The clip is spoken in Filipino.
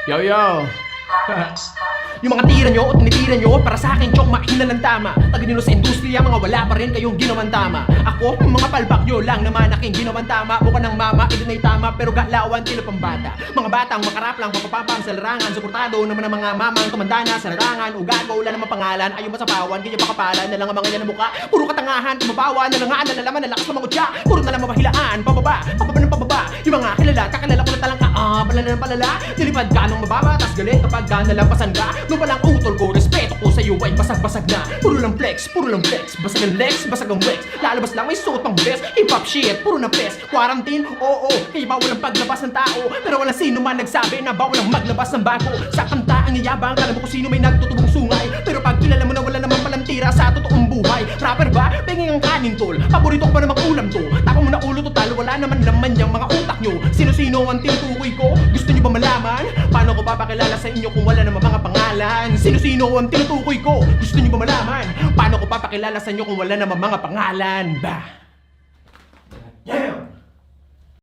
Yo, yo! Yung mga tira nyo o tinitira nyo para sa akin chong mahina lang tama. Taga-nilo sa industriya, mga wala pa rin kayong ginawan tama. Ako, mga palbakyo lang naman aking ginawan tama. Buka ng mama, ito na'y tama pero galawan tila pambata. Mga batang makarap lang, papapapam sa larangan. Suportado naman ang mga mamang tumandana sa larangan. Ugago, wala namang pangalan, ayaw masapawan. Kaya pakapalan na lang ang mga yan na mukha. Puro katangahan, tumabawa, nalangaan, nalalaman, nalakas na mga utya. Puro na lang mabahilaan, pababa ng pababa. Yung mga kilala, kakilala ko na talang palala ng palala. Nilipad ka nung mababa, tas galit kapag ka nalampasan ka. Nung palang utol ko, respeto ko sa'yo ay basag-basag na. Puro lang flex, basag ang legs, basag ang wax. Lalabas lang may suot pang best, hip-hop shit, puro na pes. Quarantine, oo, kaya bawal ang paglabas ng tao. Pero wala sino man nagsabi na bawal ang maglabas ng bago. Sa kanta ang iyabang, kala mo kung sino may nagtutubong sungay. Pero pag kilala mo na wala namang palantira sa totoong buhay. Rapper ba? Penging ang kanin tol. Paborito ko pa namang ulam to. Tapang mo na ulo total, wala naman laman yung mga utak nyo. Sino-sino ang tinutukoy ko? Gusto nyo ba malaman? Paano ko papakilala sa inyo kung wala namang mga pangalan? Sino-sino ang tinutukoy ko? Gusto nyo ba malaman? Paano ko papakilala sa inyo kung wala namang mga pangalan? Bah!